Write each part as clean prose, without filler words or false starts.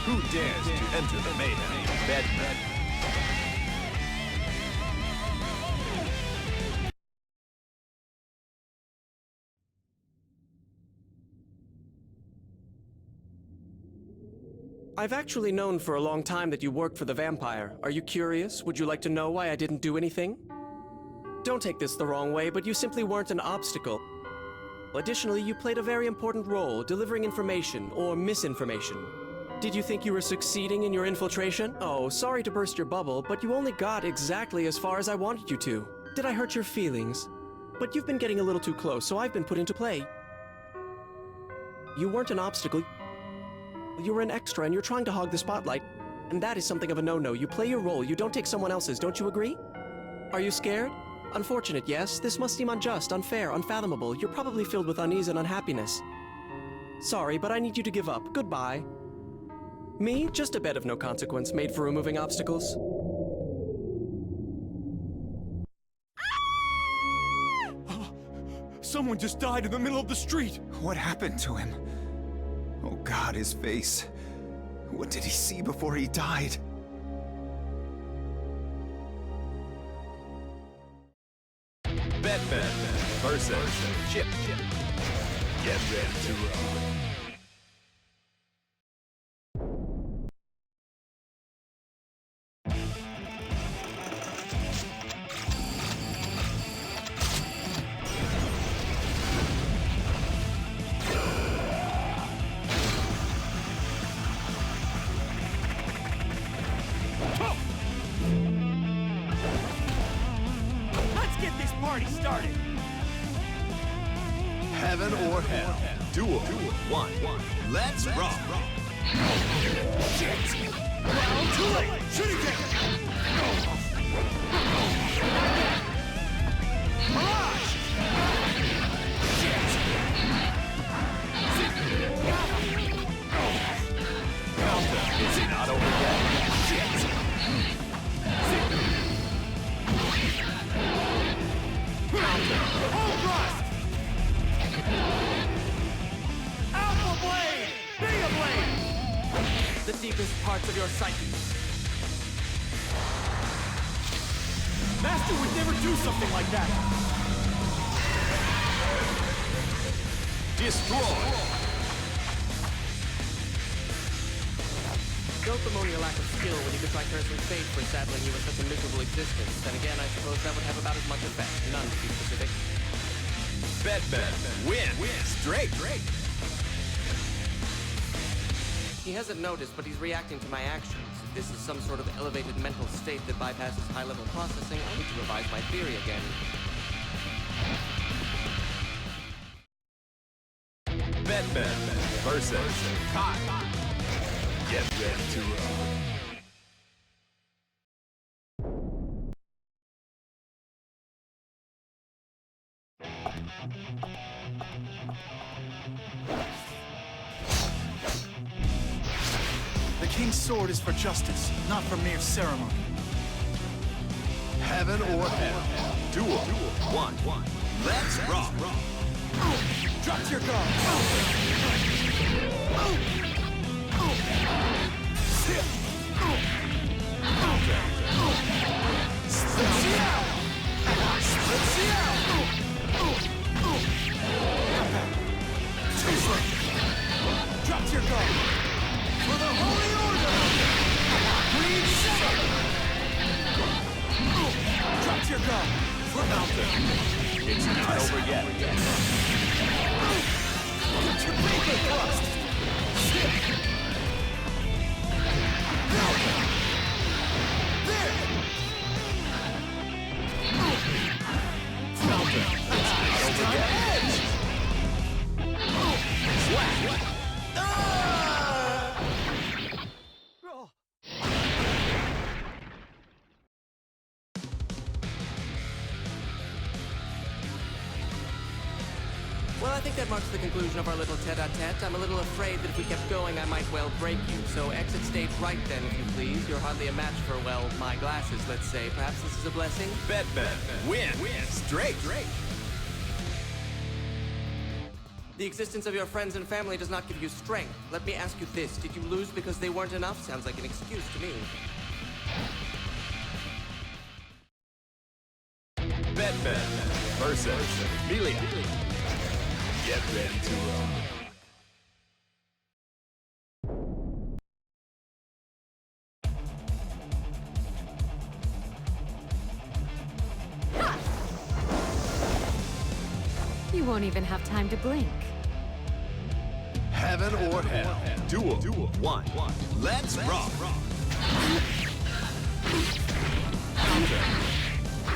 Who dares to enter the mayhem? Bedman. I've actually known for a long time that you worked for the vampire. Are you curious? Would you like to know why I didn't do anything? Don't take this the wrong way, but you simply weren't an obstacle. Additionally, you played a very important role, delivering information, or misinformation. Did you think you were succeeding in your infiltration? Oh, sorry to burst your bubble, but you only got exactly as far as I wanted you to. Did I hurt your feelings? But you've been getting a little too close, so I've been put into play. You weren't an obstacle. You were an extra, and you're trying to hog the spotlight. And that is something of a no-no. You play your role, you don't take someone else's, don't you agree? Are you scared? Unfortunate, yes. This must seem unjust, unfair, unfathomable. You're probably filled with unease and unhappiness. Sorry, but I need you to give up. Goodbye. Me? Just a bed of no consequence, made for removing obstacles. Someone just died in the middle of the street! What happened to him? Oh God, his face. What did he see before he died? Bedman versus Chip. Get ready to roll. Party started! Heaven or hell. Duel 1. Let's rock. Shit! Well, too late! Shooting down! Mirage! Shit! It's not over yet. Shit! Home thrust! Alpha blade! Beta blade! The deepest parts of your psyche. Master would never do something like that! Destroy! Don't bemoan your lack of skill when you could try cursing fate for saddling you with such a miserable existence. Then again, I suppose that would have about as much effect. None to be specific. Bedman win. Straight. He hasn't noticed, but he's reacting to my actions. If this is some sort of elevated mental state that bypasses high-level processing, I need to revise my theory again. Bedman versus Kai. Get ready to roll. The King's sword is for justice, not for mere ceremony. Heaven or hell. Duel 1. Let's rock. Drop to your guard! Drop to your guard! For the Holy Order! Green Shot! Drop to your guard! For Mountain! It's not over yet. Get your paper thrust! Well, I think that marks the conclusion of our little tete-a-tete. I'm a little afraid that if we kept going, I might well break you. So exit stage right then, if you please. You're hardly a match for, well, my glasses, let's say. Perhaps this is a blessing? Bedman win. Straight. The existence of your friends and family does not give you strength. Let me ask you this. Did you lose because they weren't enough? Sounds like an excuse to me. Bedman versus Melia. Get ready to rock. You won't even have time to blink. Heaven or hell. Duel. One. Let's rock.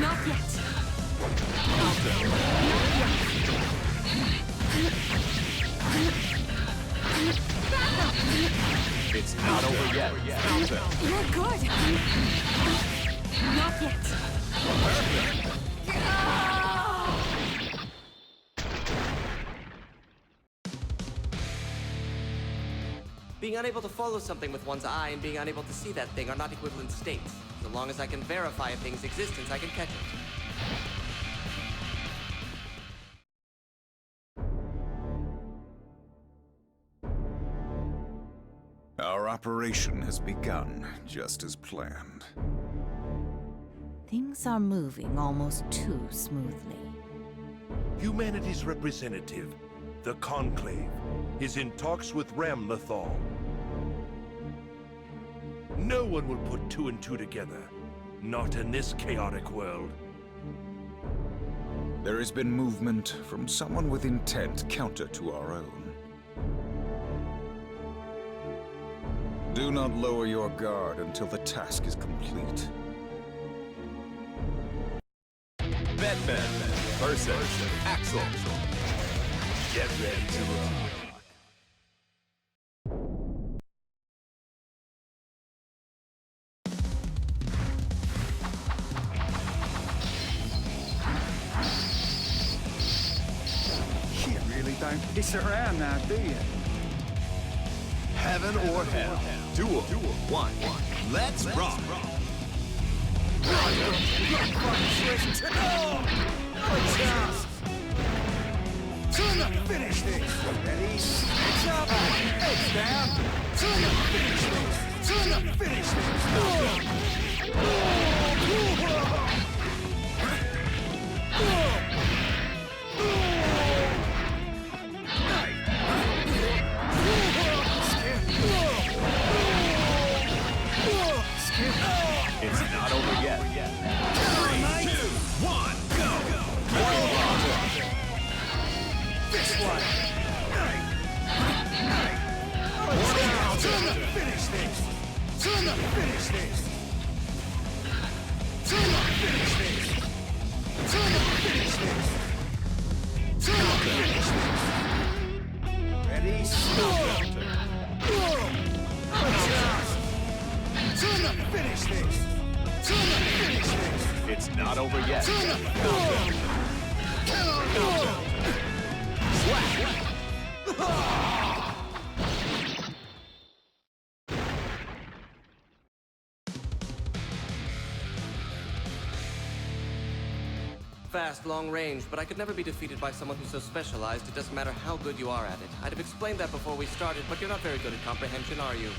Not yet. It's not over yet. You're good. Not yet. Being unable to follow something with one's eye and being unable to see that thing are not equivalent states. So long as I can verify a thing's existence, I can catch it. Our operation has begun, just as planned. Things are moving almost too smoothly. Humanity's representative, the Conclave, is in talks with Ramlethal. No one will put two and two together. Not in this chaotic world. There has been movement from someone with intent counter to our own. Do not lower your guard until the task is complete. Bedman versus Axel. Get ready to rock. You really don't piss around now, do you? Heaven or hell. Duel. One. Let's rock. Turn up, finish this! Ready? It's up! Heads down! Turn up, finish this! Turn up, finish this! It's not over yet. 3, 2, 1, go! This one! Turn up, finish this! Turn up, finish this! Turn up, finish this! Turn up, finish this! Turn up, finish this! Ready? Stop! Turn up, finish this! Turn up, finish this! It's not over yet. Turn up! Fast, long range, but I could never be defeated by someone who's so specialized it doesn't matter how good you are at it. I'd have explained that before we started, but you're not very good at comprehension, are you?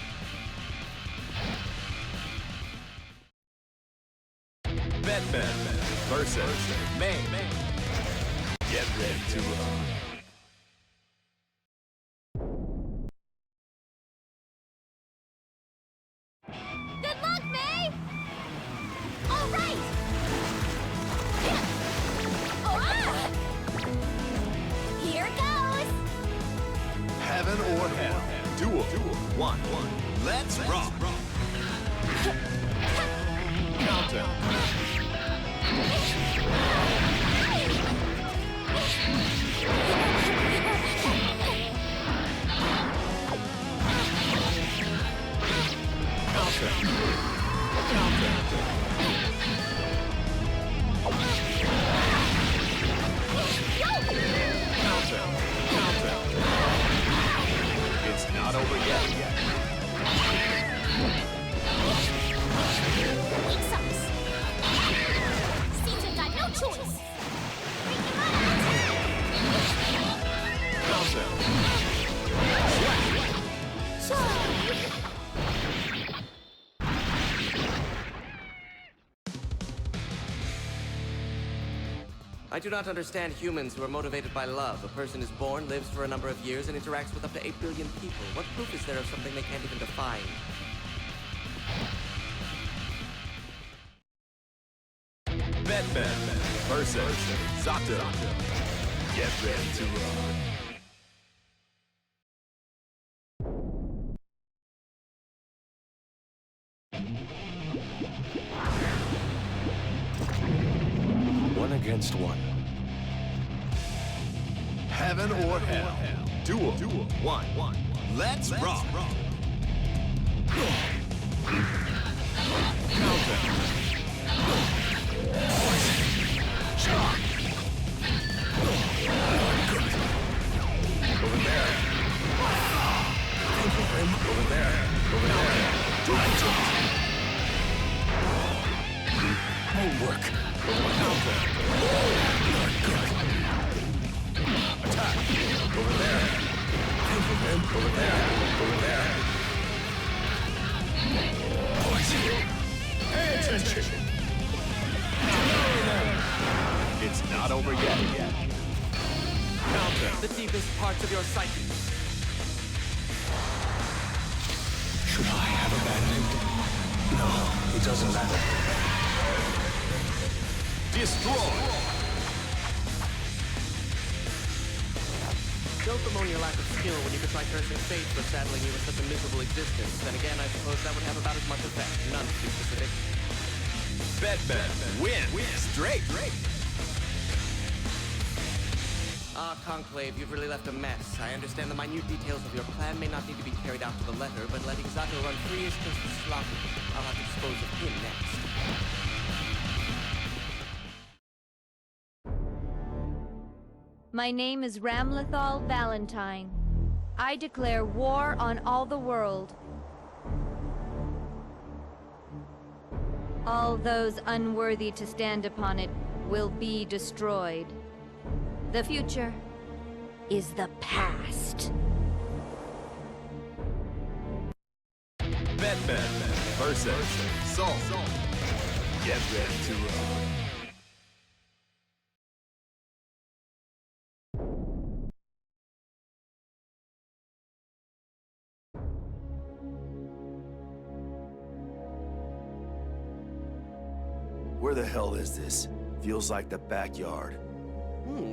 Bedman versus May. Get ready to rock. Good luck, May! All right! Here goes! Heaven or hell. Duel. One. Let's rock. Contempt. It's not over yet. Weak sauce! Seems I've got no choice! Freaking out! I do not understand humans who are motivated by love. A person is born, lives for a number of years, and interacts with up to 8 billion people. What proof is there of something they can't even define? Bedman versus Zato. Get ready to rock. One against one. Heaven or hell. Duel. One. Let's rock. Over there. Over there. Homework. Attack. Over there. Over there. Poison. Pay attention. It's not over yet. Counter. The deepest parts of your psyche. Should I have abandoned? No, it doesn't matter. Destroy. Don't bemoan your lack of skill when you could try cursing fate for saddling you with such a miserable existence. Then again, I suppose that would have about as much effect. None to be specific. Bedman win. Straight. Ah, Conclave, you've really left a mess. I understand the minute details of your plan may not need to be carried out to the letter, but letting Zato run free is just sloppy. I'll have to dispose of him next. My name is Ramlethal Valentine. I declare war on all the world. All those unworthy to stand upon it will be destroyed. The future is the past. Bedman versus Soul. Get ready to rock. Where the hell is this? Feels like the backyard.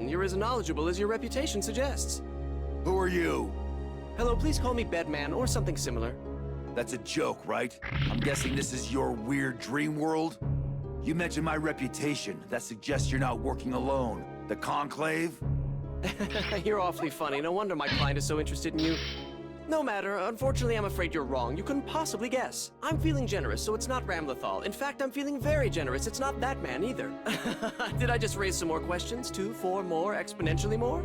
You're as knowledgeable as your reputation suggests. Who are you? Hello, please call me Bedman or something similar. That's a joke, right? I'm guessing this is your weird dream world? You mentioned my reputation. That suggests you're not working alone. The Conclave? You're awfully funny. No wonder my client is so interested in you. No matter. Unfortunately, I'm afraid you're wrong. You couldn't possibly guess. I'm feeling generous, so it's not Ramlethal. In fact, I'm feeling very generous. It's not that man either. Did I just raise some more questions? 2, 4 more, exponentially more?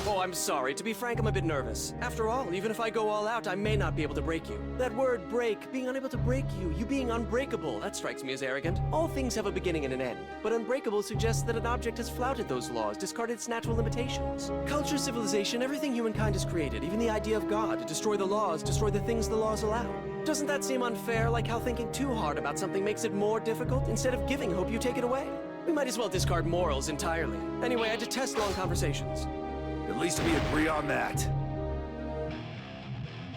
Oh, I'm sorry. To be frank, I'm a bit nervous. After all, even if I go all out, I may not be able to break you. That word, break, being unable to break you being unbreakable, that strikes me as arrogant. All things have a beginning and an end, but unbreakable suggests that an object has flouted those laws, discarded its natural limitations. Culture, civilization, everything humankind has created, even the idea of God, to destroy the laws, destroy the things the laws allow. Doesn't that seem unfair, like how thinking too hard about something makes it more difficult? Instead of giving hope, you take it away. We might as well discard morals entirely. Anyway, I detest long conversations. At least we agree on that.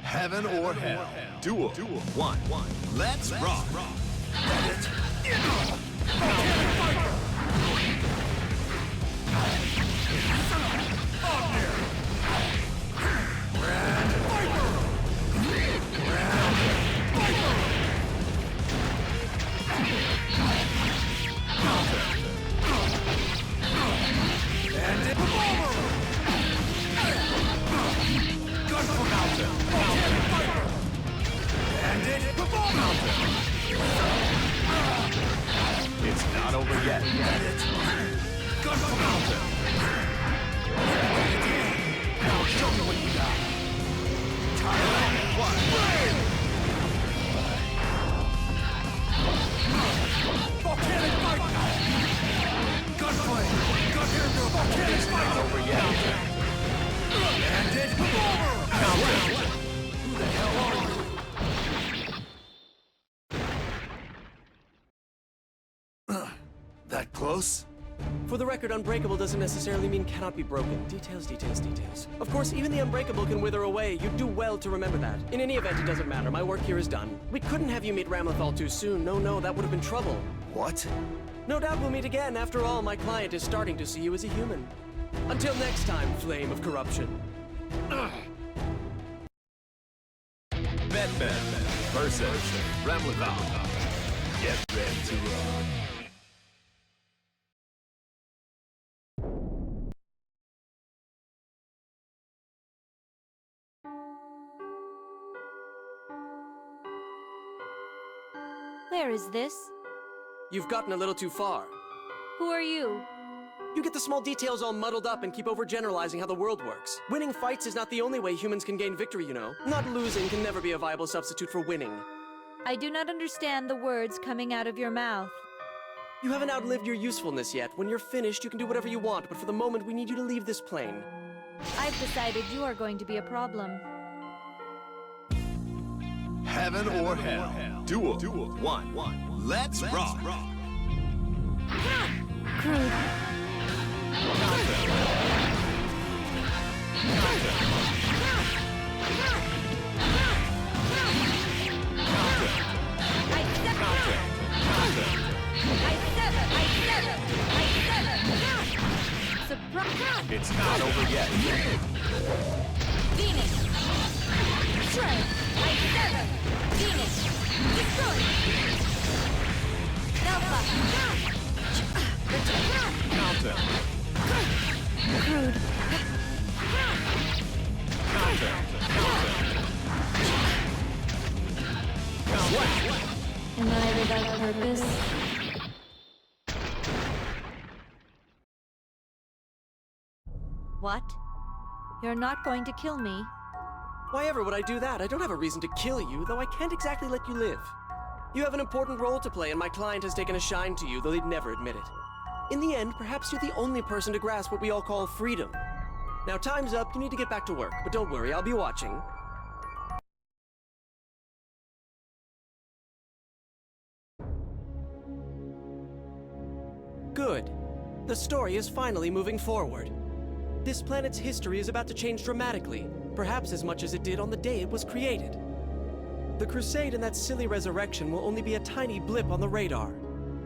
Heaven or hell. Duel. One. Let's rock. It's not over yet. Gun for mountain. Now show me what you got. Time. One. Volcanic fight. Gunplay. Gun here. Volcanic fight. It's not over yet. Bandit. Counter. Who the hell are you? That close? For the record, unbreakable doesn't necessarily mean cannot be broken. Details, details, details. Of course, even the unbreakable can wither away. You'd do well to remember that. In any event, it doesn't matter. My work here is done. We couldn't have you meet Ramlethal too soon. No, that would have been trouble. What? No doubt we'll meet again. After all, my client is starting to see you as a human. Until next time, flame of corruption. Bedman versus Ramlethal. Get ready to run. Where is this? You've gotten a little too far. Who are you? You get the small details all muddled up and keep overgeneralizing how the world works. Winning fights is not the only way humans can gain victory, you know. Not losing can never be a viable substitute for winning. I do not understand the words coming out of your mouth. You haven't outlived your usefulness yet. When you're finished, you can do whatever you want, but for the moment, we need you to leave this plane. I've decided you are going to be a problem. Heaven or hell. Duel. One. Let's rock. Crude. It's not over yet. Venus. Shred. I sever. Venus. Destroy. Alpha. Counter. Crude. Am I without purpose? What? You're not going to kill me? Why ever would I do that? I don't have a reason to kill you, though I can't exactly let you live. You have an important role to play, and my client has taken a shine to you, though they'd never admit it. In the end, perhaps you're the only person to grasp what we all call freedom. Now time's up, you need to get back to work, but don't worry, I'll be watching. Good. The story is finally moving forward. This planet's history is about to change dramatically, perhaps as much as it did on the day it was created. The crusade and that silly resurrection will only be a tiny blip on the radar.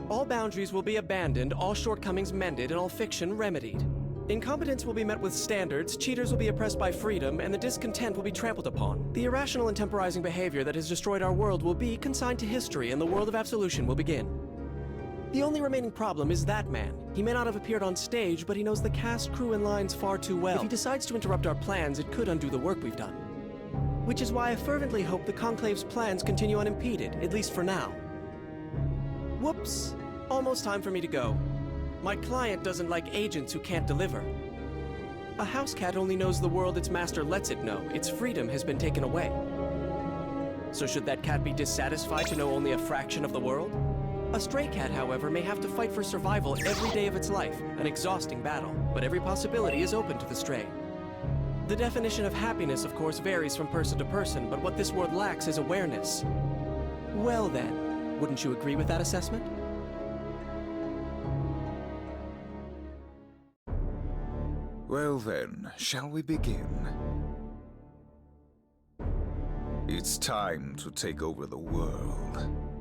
All boundaries will be abandoned, all shortcomings mended, and all fiction remedied. Incompetence will be met with standards, cheaters will be oppressed by freedom, and the discontent will be trampled upon. The irrational and temporizing behavior that has destroyed our world will be consigned to history, and the world of absolution will begin. The only remaining problem is that man. He may not have appeared on stage, but he knows the cast, crew, and lines far too well. If he decides to interrupt our plans, it could undo the work we've done. Which is why I fervently hope the Conclave's plans continue unimpeded, at least for now. Whoops. Almost time for me to go. My client doesn't like agents who can't deliver. A house cat only knows the world its master lets it know. Its freedom has been taken away. So should that cat be dissatisfied to know only a fraction of the world? A stray cat, however, may have to fight for survival every day of its life, an exhausting battle, but every possibility is open to the stray. The definition of happiness, of course, varies from person to person, but what this world lacks is awareness. Well then, wouldn't you agree with that assessment? Well then, shall we begin? It's time to take over the world.